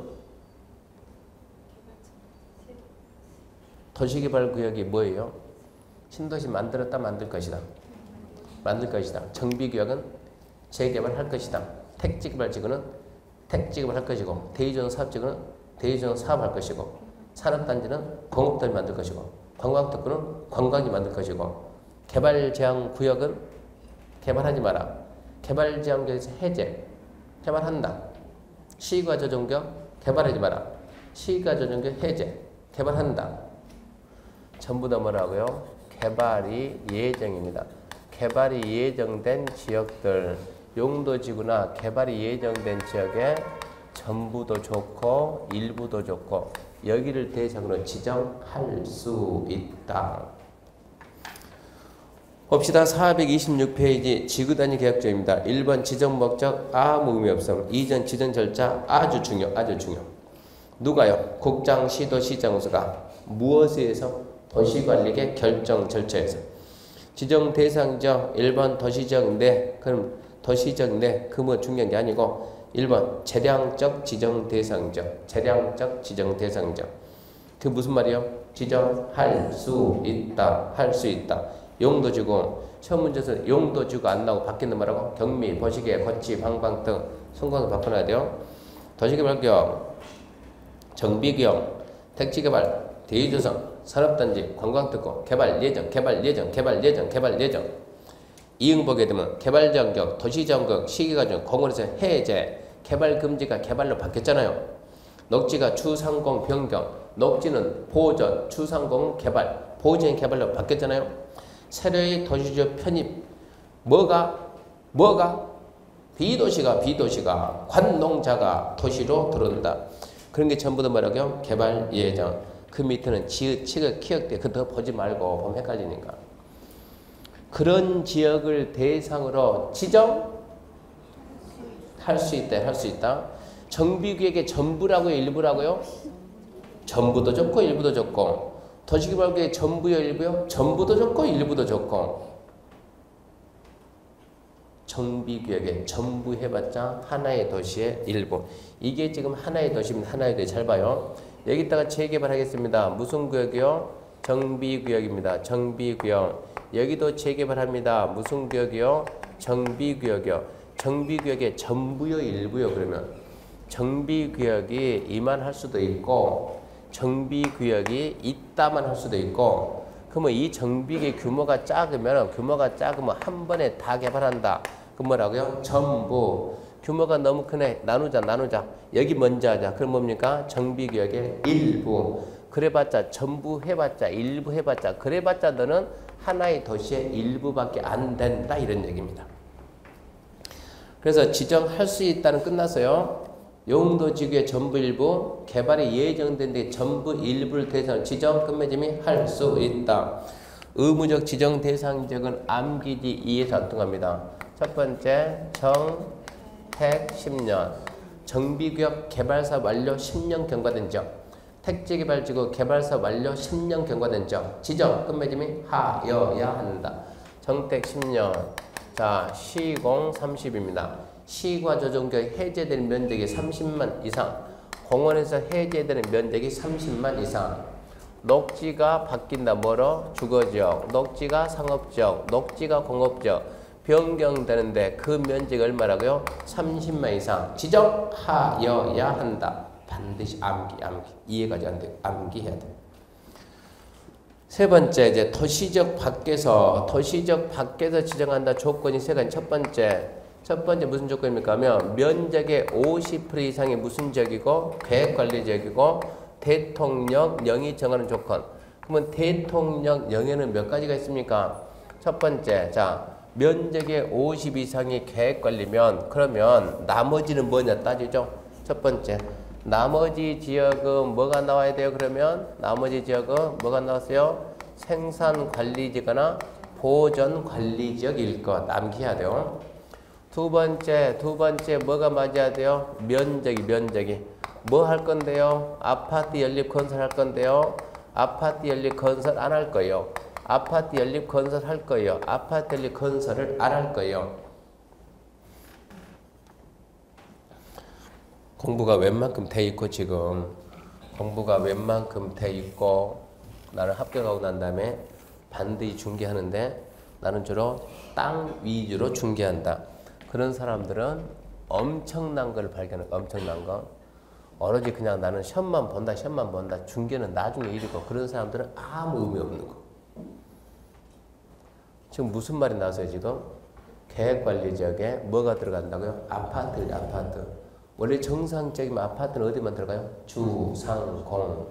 Speaker 1: 도시개발구역이 뭐예요? 신도시 만들었다 만들 것이다. 정비구역은 재개발할 것이다. 택지개발지구는 택지개발할 것이고 대리조성 사업지구는 대리조성 사업할 것이고 산업단지는 공업단지 만들 것이고 관광특구는 관광지 만들 것이고 개발제한구역은 개발하지 마라. 개발제한구역에서 해제, 개발한다. 시가조정구역 개발하지 마라. 시가조정구역 해제, 개발한다. 전부 다 뭐라고요? 개발이 예정입니다. 개발이 예정된 지역들, 용도지구나 개발이 예정된 지역에 전부도 좋고 일부도 좋고 여기를 대상으로 지정할 수 있다. 봅시다. 426페이지 지구단위 계획조입니다. 1번 지정 목적 아무 의미 없음. 2전 지정 절차 아주 중요. 누가요? 국장, 시도, 시장으로가 무엇에 의해서? 도시관리계 결정 절차에서. 지정 대상적 1번 도시적 내. 그럼 도시적 내 그 뭐 중요한 게 아니고 1번 재량적 지정 대상적. 그 무슨 말이요? 지정할 수 있다. 용도지구 시험 문제에서 용도지구 안 나오고 바뀌는 말하고 경미, 거시계, 거치, 방방 등 성공을 바꿔놔야 돼요. 도시개발구역, 정비구역, 택지개발, 대리조성, 산업단지, 관광특구, 개발 예정. 이응 보게 되면 개발정격, 도시정격, 시기가정, 공원에서 해제, 개발금지가 개발로 바뀌었잖아요. 녹지가 추상공 변경, 녹지는 보전, 추상공 개발, 보전 개발로 바뀌었잖아요. 새로의 도시적 편입, 뭐가? 비도시가 관농자가 도시로 들어온다. 그런 게 전부 다 뭐라고요? 개발 예정. 그 밑에는 지읒, 치읒, 키읔 때 그거 보지 말고 보면 헷갈리니까. 그런 지역을 대상으로 지정할 수 있다. 정비구역의 전부라고요? 일부라고요? 전부도 좋고 일부도 좋고. 도시개발구역의 전부요? 일부요? 전부도 좋고 일부도 좋고. 정비구역에 전부 해봤자 하나의 도시의 일부. 이게 지금 하나의 도시입니다. 하나의 도시. 잘 봐요. 여기다가 재개발하겠습니다. 무슨 구역이요? 정비구역입니다. 정비구역. 여기도 재개발합니다. 무슨 구역이요? 정비구역이요. 정비구역에 전부요, 일부요. 그러면 정비구역이 이만할 수도 있고 정비구역이 있다만 할 수도 있고, 그러면 이 정비구역의 규모가 작으면 한 번에 다 개발한다. 그 뭐라고요? 전부. 규모가 너무 크네. 나누자. 여기 먼저 하자. 그럼 뭡니까? 정비구역의 일부. 그래봤자 전부 해봤자 일부 해봤자 그래봤자 너는 하나의 도시의 일부밖에 안 된다. 이런 얘기입니다. 그래서 지정할 수 있다는 끝났어요. 용도지구의 전부 일부 개발이 예정된 데 전부 일부를 대상 지정 끝맺음이 할 수 있다. 의무적 지정 대상 지역은 암기지 2에서 안 통합니다. 첫 번째 정택 10년 정비구역 개발사 완료 10년 경과된 지역 택지개발지구 개발사 완료 10년 경과된 지역 지정 끝맺음이 하여야 한다. 정택 10년 자 시공 30입니다. 시과 조정구역 해제되는 면적이 30만 이상 공원에서 해제되는 면적이 30만 이상 녹지가 바뀐다. 뭐로? 주거지역 녹지가 상업지역 녹지가 공업지역 변경되는데 그 면적이 얼마라고요? 30만 이상 지정하여야 한다. 반드시 암기 이해가 안 돼. 암기해야 돼. 세 번째 이제 도시적 밖에서 지정한다. 조건이 세 가지. 첫 번째 무슨 조건입니까? 하면 면적의 50% 이상이 무슨 지역이고 계획관리지역이고 대통령령이 정하는 조건. 그러면 대통령령에는 몇 가지가 있습니까? 첫 번째 자 면적의 50 이상이 계획관리면 그러면 나머지는 뭐냐 따지죠. 첫 번째 나머지 지역은 뭐가 나와야 돼요? 그러면 나머지 지역은 뭐가 나왔어요? 생산관리지거나 보전관리지역일 것 암기해야 돼요. 두 번째 뭐가 맞아야 돼요? 면적이 뭐 할 건데요? 아파트 연립 건설 할 건데요. 아파트 연립 건설 안 할 거예요. 아파트 연립 건설 할 거예요. 아파트 연립 건설을 안 할 거예요. 공부가 웬만큼 돼 있고 지금 공부가 웬만큼 돼 있고 나는 합격하고 난 다음에 반드시 중개하는데 나는 주로 땅 위주로 중개한다. 그런 사람들은 엄청난 걸 발견해. 엄청난 거. 오로지 그냥 나는 시험만 본다. 중개는 나중에 일이고 그런 사람들은 아무 의미 없는 거. 지금 무슨 말이 나왔어요 지금? 계획관리지역에 뭐가 들어간다고요? 아파트. 원래 정상적이면 아파트는 어디만 들어가요? 주, 상, 공.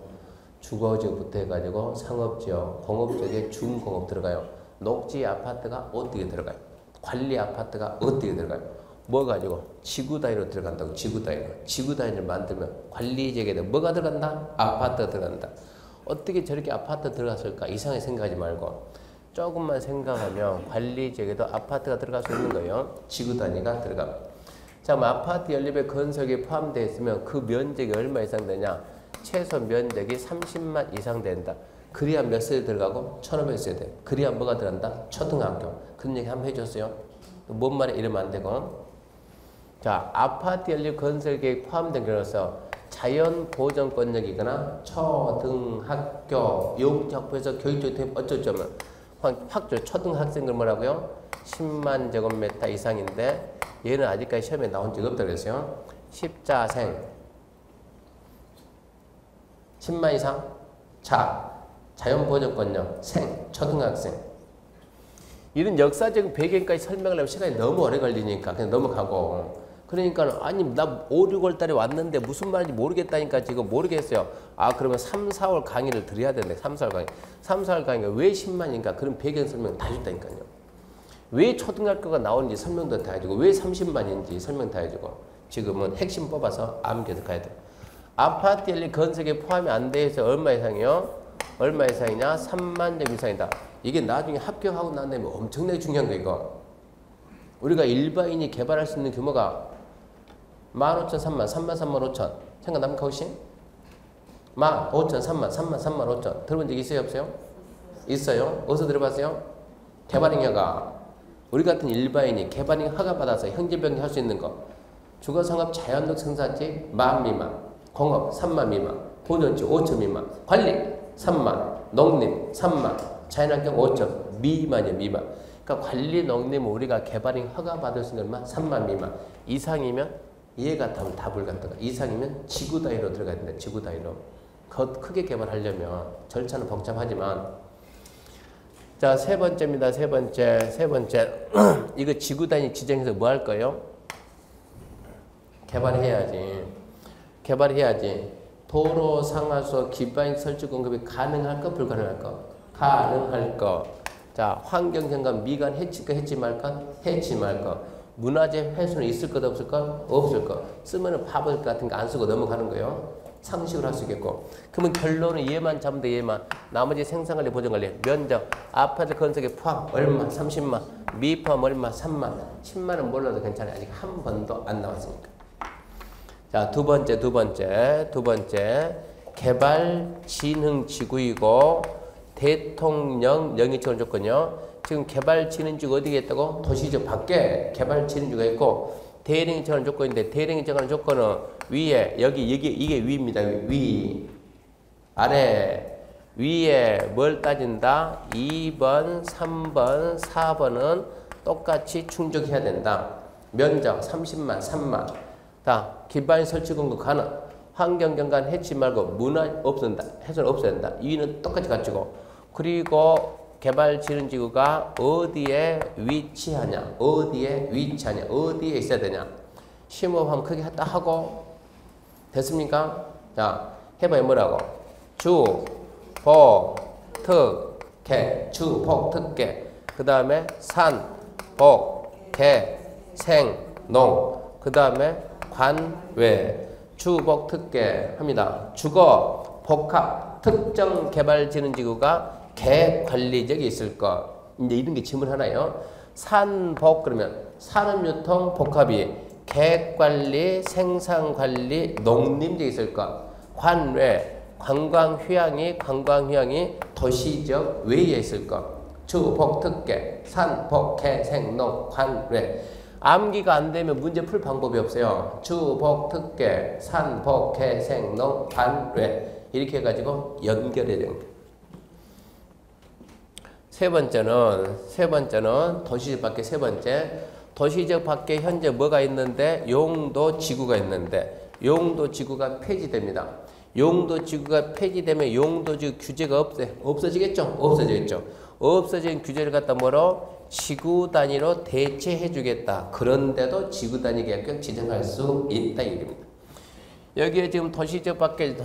Speaker 1: 주거지역부터 해가지고 상업지역, 공업지역에 중공업 들어가요. 녹지 아파트가 어떻게 들어가요? 관리 아파트가 어떻게 들어가요? 뭐 가지고? 지구 단위로 들어간다고. 지구 단위를 만들면 관리지역에 뭐가 들어간다? 아파트가 들어간다. 어떻게 저렇게 아파트 들어갔을까? 이상하게 생각하지 말고 조금만 생각하면 관리지역에도 아파트가 들어갈 수 있는 거예요. 지구 단위가 들어갑니다. 자, 그럼 아파트 연립의 건설이 포함되어 있으면 그 면적이 얼마 이상 되냐? 최소 면적이 30만 이상 된다. 그래야 몇 세대 들어가고 1500세대. 그래야 뭐가 들어간다? 초등학교. 그런 얘기 한번 해줬어요. 뭔 말에 이러면 안 되고. 자, 아파트 연립 건설 계획 포함된 경우서 자연 보전권역이거나 초등학교 용적부에서 교육적 어쩌면 확조 초등학생들 뭐라고요? 10만 제곱미터 이상인데 얘는 아직까지 시험에 나온 적이 없다고 그랬어요. 십자생 10만 이상 자연보전권역 초등학생 이런 역사적 배경까지 설명을 하면 시간이 너무 오래 걸리니까 그냥 넘어가고 그러니까 아니 나 5, 6월 달에 왔는데 무슨 말인지 모르겠다니까 지금 모르겠어요. 아 그러면 3, 4월 강의를 드려야 되는데 3, 4월 강의 3, 4월 강의가 왜 10만인가 그런 배경 설명 다 줬다니까요. 왜 초등학교가 나오는지 설명도 다 해주고 왜 30만인지 설명 다 해주고 지금은 핵심 뽑아서 암기해서 가야 돼요. 아파트 연립 건설에 포함이 안 돼서 얼마 이상이요? 얼마 이상이냐? 3만 점 이상이다. 이게 나중에 합격하고 난 다음에 엄청나게 중요한 거 이거. 우리가 일반인이 개발할 수 있는 규모가 15,000, 3만, 3만, 3만 5천. 생각납니까 혹시? 15,000, 3만, 3만, 3만 5천. 들어본 적 있어요 없어요? 있어요. 어디서 들어봤어요? 개발잉여가 우리 같은 일반인이 개발이 허가받아서 형제병리 할 수 있는 거. 주거상업 자연적 생산지 10,000 미만, 공업 30,000 미만, 보존지 5,000 미만, 관리 30,000, 농림 30,000, 자연환경 5,000 미만이에요. 미만. 그러니까 관리 농림 우리가 개발이 허가받을 수 있는 것만 30,000 미만. 이상이면 얘가 다 불가능하다. 이상이면 지구 단위로 들어가야 된다. 지구 단위로. 크게 개발하려면 절차는 복잡하지만 자, 세 번째입니다. 세 번째. 이거 지구 단위 지정해서 뭐 할 거예요? 개발해야지. 도로, 상하수, 기반 설치 공급이 가능할까, 불가능할까? 가능할 거. 자, 환경경관 미관 해칠까, 해치 말까? 해치 말까? 문화재 훼손이 있을 것, 없을 것? 없을 것. 쓰면은 파벌 같은 거 안 쓰고 넘어가는 거예요. 상식으로 할 수 있겠고. 그러면 결론은 얘만 잡으면 돼, 얘만. 나머지 생산관리, 보존관리, 면적, 아파트 건설에 포함 얼마? 30만. 미포함 얼마? 3만. 10만은 몰라도 괜찮아요. 아직 한 번도 안 나왔으니까. 자, 두 번째. 개발진흥지구이고 대통령 영의처럼 조건요. 지금 개발진흥지구 어디에 있다고? 도시적 밖에 개발진흥지구가 있고 대행처럼 조건인데 대행처럼 조건은 위에 이게 위입니다. 위 아래 위에 뭘 따진다? 2번, 3번, 4번은 똑같이 충족해야 된다. 면적 30만, 3만. 자, 기반 설치 공급 가능. 환경경관 해치 말고 문화 없앤다. 해소는 없애야 된다. 위는 똑같이 갖추고. 그리고 개발진흥지구가 어디에 위치하냐. 어디에 있어야 되냐. 심호흡하면 크게 했다 하고. 됐습니까? 자, 해봐요. 뭐라고? 주, 복, 특, 개. 주, 복, 특, 개. 그 다음에 산, 복, 개, 생, 농. 그 다음에 관, 외. 주, 복, 특, 개 합니다. 주거, 복합, 특정 개발진흥지구가 개관리적이 있을 것. 이제 이런 게 질문 하나예요. 산, 복 그러면 산업유통, 복합이 개관리, 생산관리, 농림적이 있을 것. 관, 외, 관광휴양이 도시적 외에 있을 것. 주, 복, 특, 개, 산, 복, 개, 생, 농, 관, 외. 암기가 안 되면 문제 풀 방법이 없어요. 주, 복, 특, 개, 산, 복, 개, 생, 농, 관, 외. 이렇게 해가지고 연결해야 됩니다. 세 번째는 도시적 밖에 세 번째. 도시적 밖에 현재 뭐가 있는데? 용도 지구가 있는데 용도 지구가 폐지됩니다. 용도 지구가 폐지되면 용도 지구 규제가 없어지겠죠? 없어지겠죠. 없어진 규제를 갖다 뭐로? 지구 단위로 대체해 주겠다. 그런데도 지구 단위 계획을 지정할 수 있다 이겁니다. 여기에 지금 도시적 밖에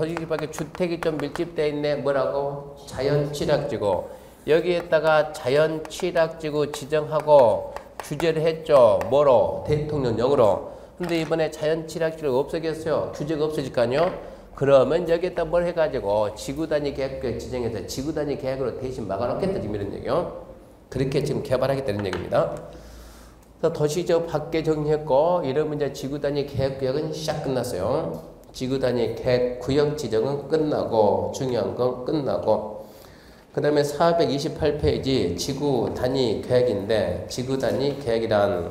Speaker 1: 주택이 좀 밀집되어 있네. 뭐라고? 자연취락지구. 여기에다가 자연취락지구 지정하고 규제를 했죠. 뭐로? 대통령령으로. 근데 이번에 자연취락지구가 없어졌어요. 규제가 없어질 거 아니요? 그러면 여기에다 뭘 해가지고 지구단위 계획을 지정해서 지구단위 계획으로 대신 막아놓겠다. 지금 이런 얘기요. 그렇게 지금 개발하겠다는 얘기입니다. 그래서 도시적 밖에 정리했고 이러면 이제 지구단위 계획구역은 시작 끝났어요. 지구단위 계획구역 지정은 끝나고 중요한 건 끝나고 그 다음에 428페이지 지구단위 계획인데 지구단위 계획이란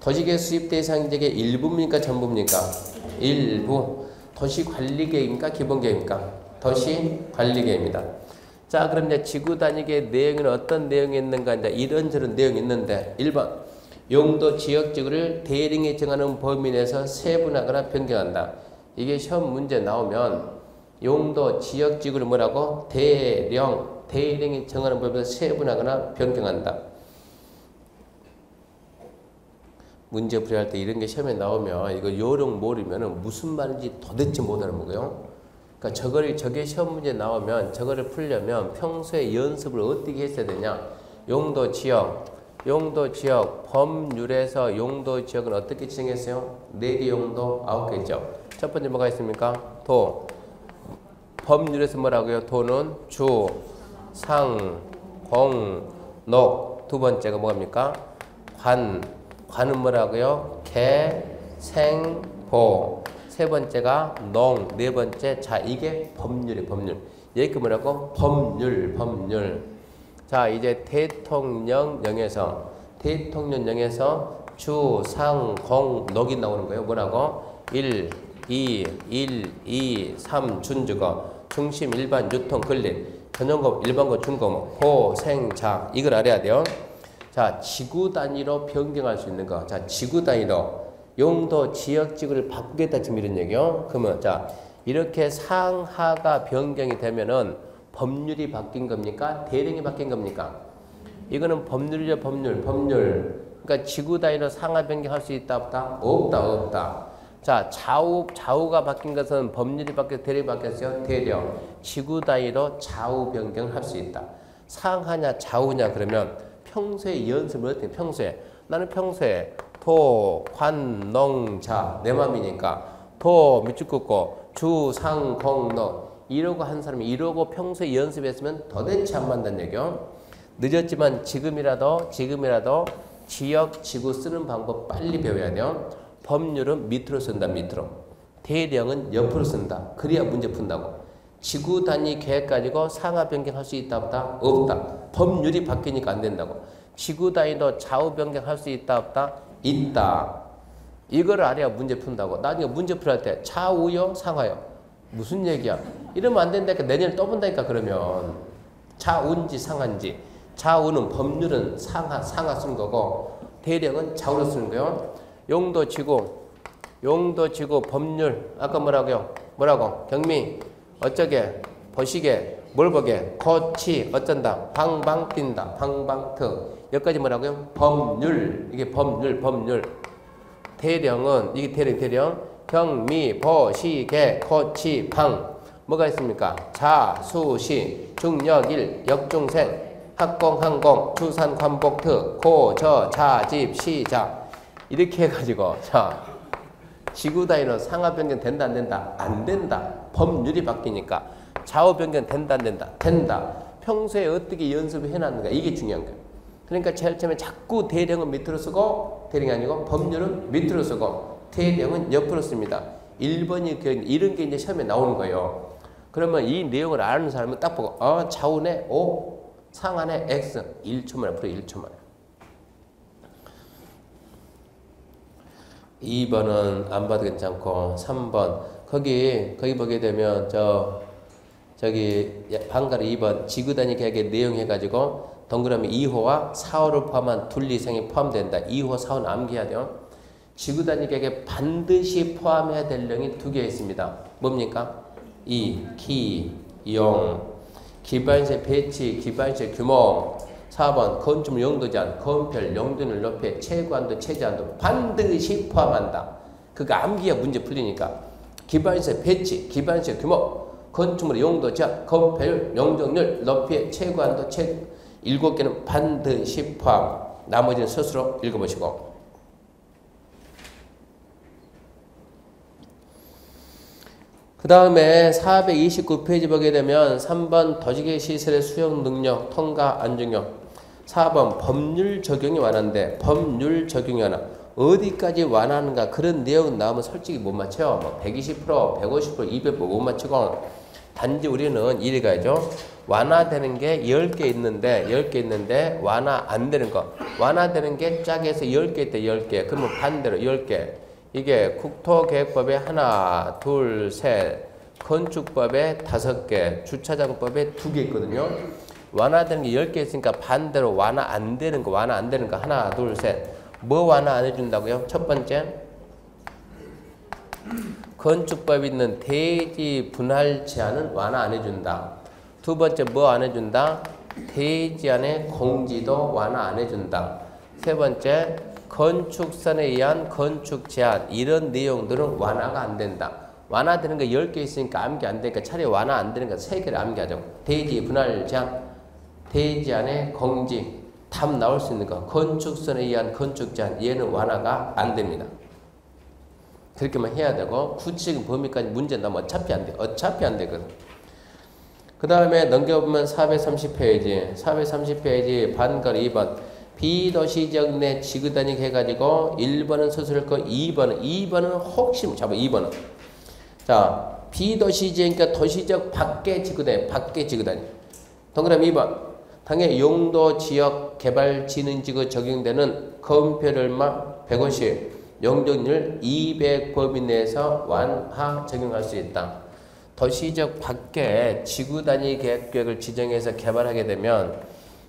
Speaker 1: 도시계획 수립 대상지역의 일부입니까 전부입니까? 일부. 도시관리계획입니까 기본계획입니까? 도시관리계획입니다. 자, 그럼 이제 지구단위계획 내용에는 어떤 내용이 있는가? 이제 이런저런 내용이 있는데 1번 용도 지역지구를 대령이 정하는 범위 내에서 세분하거나 변경한다. 이게 시험 문제 나오면 용도 지역지구를 뭐라고? 대령이 정하는 범위 내에서 세분하거나 변경한다. 문제 풀이할 때 이런 게 시험에 나오면 이거 요령 모르면 무슨 말인지 도대체 못 알아먹어요. 그러니까 저게 시험 문제 나오면 저거를 풀려면 평소에 연습을 어떻게 했어야 되냐. 용도 지역 법률에서 용도 지역은 어떻게 지정했어요? 4개 용도 9개죠. 첫 번째 뭐가 있습니까? 도. 법률에서 뭐라고요? 도는 주, 상, 공, 녹. 두 번째가 뭐입니까? 관은 뭐라고요? 개, 생, 보. 세 번째가 농, 네 번째 자 이게 법률이에요. 법률. 여기 뭐라고? 법률. 자 이제 대통령령에서 대통령령에서 주, 상, 공, 녹이 나오는 거예요. 뭐라고? 1, 2, 3 준주거, 중심, 일반, 유통, 근린, 전용급, 일반급, 중급목, 고, 생, 자. 이걸 알아야 돼요. 자, 지구 단위로 변경할 수 있는 거. 자, 지구 단위로 용도, 지역, 지구를 바꾸겠다 지금 이런 얘기요. 그러면 자, 이렇게 상하가 변경이 되면은 법률이 바뀐 겁니까? 대령이 바뀐 겁니까? 이거는 법률이죠, 법률. 그러니까 지구 단위로 상하 변경할 수 있다, 없다? 없다. 자, 좌우가 바뀐 것은 법률이 바뀌어서 대령이 바뀌었어요. 대령. 지구 단위로 좌우 변경을 할 수 있다. 상하냐, 좌우냐 그러면 평소에 연습을 어떻게 평소에 나는 평소에 도, 관, 농, 자 내 맘이니까 도 밑줄 긋고 주, 상, 공, 녹 이러고 한 사람이 이러고 평소에 연습했으면 도대체 안 만든다는 얘기요. 늦었지만 지금이라도 지역, 지구 쓰는 방법 빨리 배워야 돼요. 법률은 밑으로 쓴다, 밑으로. 대령은 옆으로 쓴다. 그래야 문제 푼다고. 지구 단위 계획 가지고 상하 변경할 수 있다, 없다? 없다. 법률이 바뀌니까 안 된다고. 지구 단위도 좌우 변경할 수 있다, 없다? 있다. 이걸 알아야 문제 푼다고. 나중에 문제 풀할 때 좌우요, 상하요. 무슨 얘기야? 이러면 안 된다니까 내년에 또 본다니까 그러면. 좌우인지 상하인지. 좌우는 법률은 상하 쓰는 거고 대령은 좌우로 쓰는 거요. 용도 지구 법률 아까 뭐라고? 경미 어쩌게 보시게 뭘 보게 고치 어쩐다 방방 뛴다 방방특 여기까지 뭐라고요? 법률. 이게 법률. 대령은 이게 대령 경미 보시게 고치 방 뭐가 있습니까? 자 수시 중력일 역중생 학공 항공 추산 관복특 고 저 자 집 시자 이렇게 해가지고 자 지구 단위로 상하 변경 된다 안 된다? 안 된다. 법률이 바뀌니까. 좌우 변경 된다 안 된다? 된다. 평소에 어떻게 연습을 해놨는가 이게 중요한 거예요. 그러니까 제일 처음에 자꾸 대령은 밑으로 쓰고 대령이 아니고 법률은 밑으로 쓰고 대령은 옆으로 씁니다. 1번이 이런 게 이제 시험에 나오는 거예요. 그러면 이 내용을 아는 사람은 딱 보고 좌우네 O 상하네 X 1초만 앞으로 1초만 2번은 안 봐도 괜찮고 3번 거기 보게 되면 저기 방가르 2번 지구단위 계획의 내용 해가지고 동그라미 2호와 4호를 포함한 둘리생이 포함된다. 2호 4호는 암기해야 돼요. 지구단위 계획에 반드시 포함해야 될 내용이 두 개 있습니다. 뭡니까? 기, 용 기반시의 배치, 기반시의 규모 4번 건축물 용도 제한, 건별, 용도를 높여, 최고한도, 최저한도 반드시 포함한다. 그거 암기가 문제 풀리니까 기반시의 배치, 기반시의 규모, 건축물 용도 제한, 건별, 용적률, 높여, 최고한도, 7개는 반드시 포함. 나머지는 스스로 읽어보시고 그 다음에 429페이지 보게 되면 3번 도시계 시설의 수용 능력, 통과 안중력 4번 법률 적용이 완화인데 법률 적용이 완화 어디까지 완화하는가 그런 내용 나오면 솔직히 못 맞춰요. 뭐 120%, 150%, 200% 못 맞추고 단지 우리는 이래 가야죠. 완화되는 게 10개 있는데 완화 안 되는 거 완화되는 게 짝에서 10개 있대 10개 그러면 반대로 10개 이게 국토계획법에 하나, 둘, 셋, 건축법에 5개, 주차장법에 2개 있거든요. 완화되는 게 10개 있으니까 반대로 완화 안 되는 거 하나, 둘, 셋. 뭐 완화 안 해준다고요? 첫 번째, 건축법에 있는 대지 분할 제한은 완화 안 해준다. 두 번째, 뭐 안 해준다? 대지 안의 공지도 완화 안 해준다. 세 번째, 건축선에 의한 건축 제한 이런 내용들은 완화가 안 된다. 완화되는 거 10개 있으니까 암기 안 되니까 차라리 완화 안 되는 거 3개를 암기하자고. 대지 분할 제한, 대지 안에 공지, 답 나올 수 있는 거 건축선에 의한 건축 제한 얘는 완화가 안 됩니다. 그렇게만 해야 되고 구체적인 범위까지 문제 나면 어차피 안 돼. 어차피 안 되거든. 그 다음에 넘겨보면 430페이지 반가로 2번 비도시 지역 내 지구단위 해가지고 1번은 서술할 거 2번은 혹시 잡아 2번은 자 비도시 지역이니까 도시적 밖에 지구단위 동그라미 2번 당해 용도 지역 개발 진흥지구 적용되는 건폐율 얼마 150, 용적률 200 범위 내에서 완화 적용할 수 있다. 도시적 밖에 지구 단위 계획을 지정해서 개발하게 되면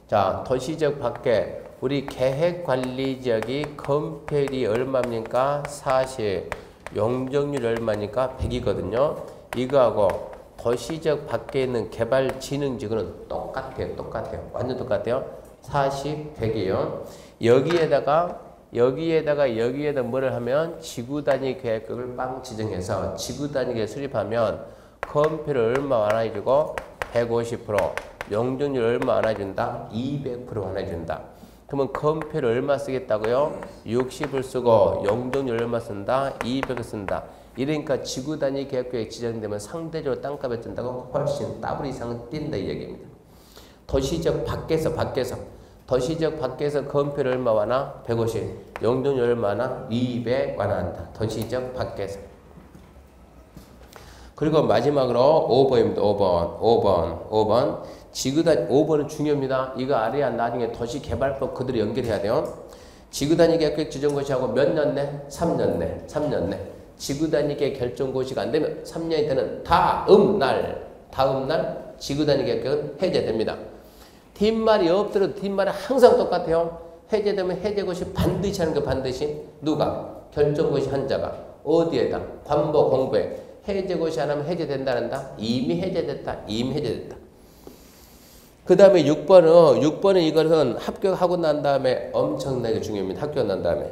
Speaker 1: 자 도시적 밖에 우리 계획 관리 지역이 건폐율이 얼마입니까? 40, 용적률 얼마니까 100이거든요. 이거하고 도시적 밖에 있는 개발 진흥지구는 똑같아요. 완전 똑같아요. 40, 100이요. 여기에다 뭐를 하면 지구 단위 계획을 빵 지정해서 지구 단위 계획 수립하면 건폐율 얼마 완화해주고 150%, 용적률 얼마 완화해준다? 200% 완화해준다. 그러면 건폐율 얼마 쓰겠다고요? 60을 쓰고 용적률 얼마 쓴다? 200을 쓴다. 이러니까 지구 단위 계획구역이 지정되면 상대적으로 땅값에 뜬다고 훨씬 더블 이상은 뛴다 이 얘기입니다. 도시적 밖에서 건폐율 얼마 완화? 150, 용적률 얼마 완화? 200 완화한다. 도시적 밖에서. 그리고 마지막으로 5번입니다. 5번. 지구단위 5번은 중요합니다. 이거 알아야 나중에 도시개발법 그대로 연결해야 돼요. 지구단위 계획 지정고시하고 몇 년 내? 3년 내. 지구단위 계획 결정고시가 안 되면 3년이 되는 다음 날 지구단위 계획은 해제됩니다. 뒷말이 없더라도 뒷말은 항상 똑같아요. 해제되면 해제고시 반드시 하는 거 반드시. 누가? 결정고시 환자가. 어디에다? 관보 공부에. 해제고시 안 하면 해제된다는다? 이미 해제됐다. 그 다음에 6번은 이것은 합격하고 난 다음에 엄청나게 중요합니다. 합격 난 다음에.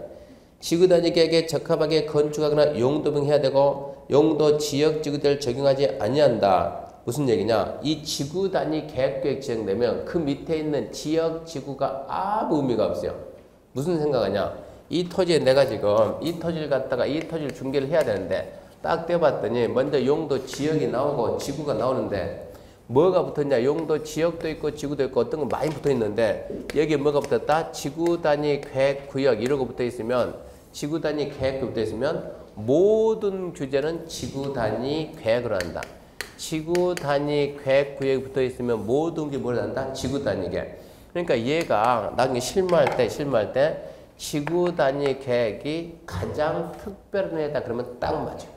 Speaker 1: 지구단위 계획에 적합하게 건축하거나 용도병해야 되고 용도 지역지구대를 적용하지 아니한다. 무슨 얘기냐? 이 지구단위 계획 지정되면 그 밑에 있는 지역지구가 아무 의미가 없어요. 무슨 생각하냐? 이 토지에 내가 지금 이 토지를 갖다가 이 토지를 중개를 해야 되는데 딱 떼봤더니 먼저 용도 지역이 나오고 지구가 나오는데 뭐가 붙었냐? 용도 지역도 있고 지구도 있고 어떤 건 많이 붙어 있는데 여기에 뭐가 붙었다? 지구 단위 계획 구역 이러고 붙어 있으면 지구 단위 계획 붙어 있으면 모든 규제는 지구 단위 계획으로 한다. 지구 단위 계획 구역이 붙어 있으면 모든 게 뭐를 한다? 지구 단위 계획. 그러니까 얘가 나중에 실무할 때 지구 단위 계획이 가장 특별한 애다 그러면 딱 맞아.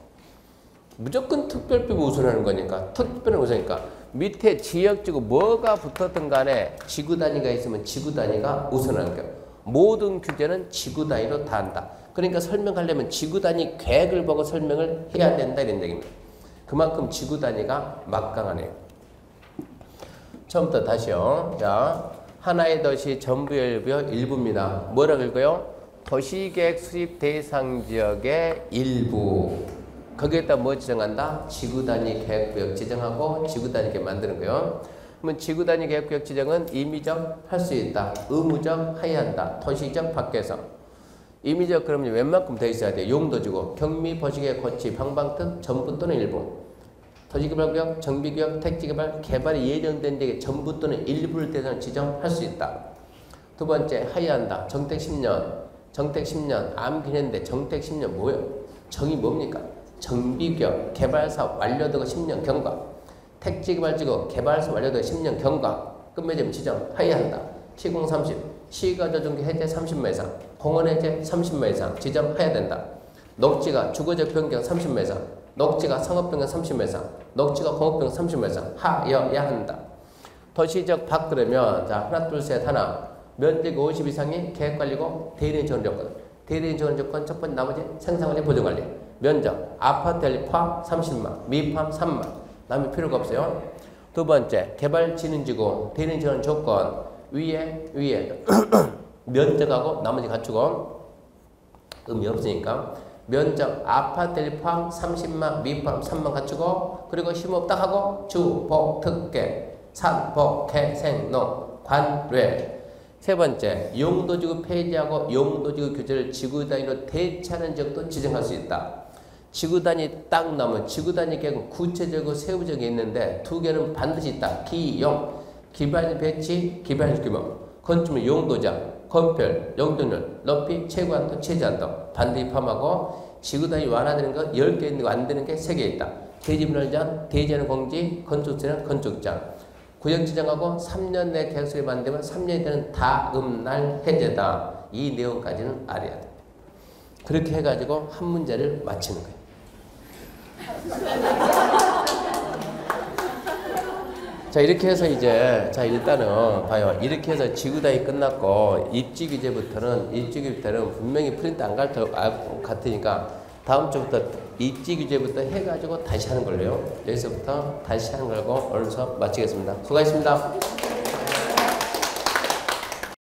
Speaker 1: 무조건 특별법이 우선하는 거니까 특별한 우선이니까 밑에 지역지구 뭐가 붙었든 간에 지구 단위가 있으면 지구 단위가 우선하는 거예요. 모든 규제는 지구 단위로 다 한다. 그러니까 설명하려면 지구 단위 계획을 보고 설명을 해야 된다 이런 얘기입니다. 그만큼 지구 단위가 막강하네요. 처음부터 다시요. 자, 하나의 도시 전부의 일부입니다. 뭐라고 읽어요? 도시계획 수립 대상 지역의 일부. 거기에다 뭐 지정한다? 지구단위 계획구역 지정하고 지구단위 계획 만드는 거예요. 그러면 지구단위 계획구역 지정은 임의적 할 수 있다. 의무적 하여야 한다. 도시적 밖에서. 임의적 그러면 웬만큼 돼 있어야 돼요. 용도지구, 경미, 보시계, 고치, 방방특, 전부 또는 일부. 도시개발구역, 정비구역, 택지개발, 개발이 예정된 지역의 전부 또는 일부를 대상으로 지정할 수 있다. 두 번째, 하여야 한다. 정택 10년 암기했는데 정택 10년 뭐예요? 정이 뭡니까? 정비구역, 개발사업 완료되고 10년 경과, 택지개발지구, 개발사업 완료되고 10년 경과, 끝맺음 지정, 하여야 한다. 시공 30, 시가조정기 해제 30마 이상, 공원 해제 30마 이상 지정해야 된다. 녹지가 주거적 변경 30마 이상, 녹지가 상업 변경 30마 이상, 녹지가 공업 변경 30마 이상 하여야 한다. 도시적 밖 그러면 자 하나 둘 셋 하나 면적 50 이상이 계획관리고 대리인 지원 조건, 대리인 지원 조건 첫 번째 나머지 생산관리 보조관리. 면적, 아파트 엘 포함 30만, 미포함 3만. 남이 필요가 없어요. 두 번째, 개발진흥지구, 대리인 지원 조건, 위에 면적하고 나머지 갖추고 의미 없으니까 면적, 아파트 엘 포함 30만, 미포함 3만 갖추고 그리고 심호흡 딱 하고 주, 복, 특계, 산, 복, 개, 생, 농, 관, 뢰. 세 번째, 용도지구 폐지하고 용도지구 규제를 지구단위로 대체하는 지역도 지정할 수 있다. 지구단위 딱 나오면 지구단위 계획은 구체적이고 세부적이 있는데 두 개는 반드시 있다. 기용, 기반 배치, 기반 규모, 건축물 용도장, 건폐율, 용적률, 높이, 최고한도, 최저한도 반드시 포함하고 지구단위 완화되는 거 10개 있는 거 안 되는 게 3개 있다. 대지분할장, 대지하는 공지, 건축자는 건축장. 구역 지정하고 3년 내 계약서에 반대면 3년이 되는 다음 날 해제다. 이 내용까지는 알아야 돼. 그렇게 해가지고 한 문제를 맞히는 거예요. 자, 이렇게 해서 이제, 자, 일단은, 봐요. 이렇게 해서 지구다이 끝났고, 입지규제부터는 분명히 프린트 안 갈 것 같으니까, 다음 주부터 입지규제부터 해가지고 다시 하는 걸로요. 여기서부터 다시 하는 걸고, 오늘 수업 마치겠습니다. 수고하셨습니다.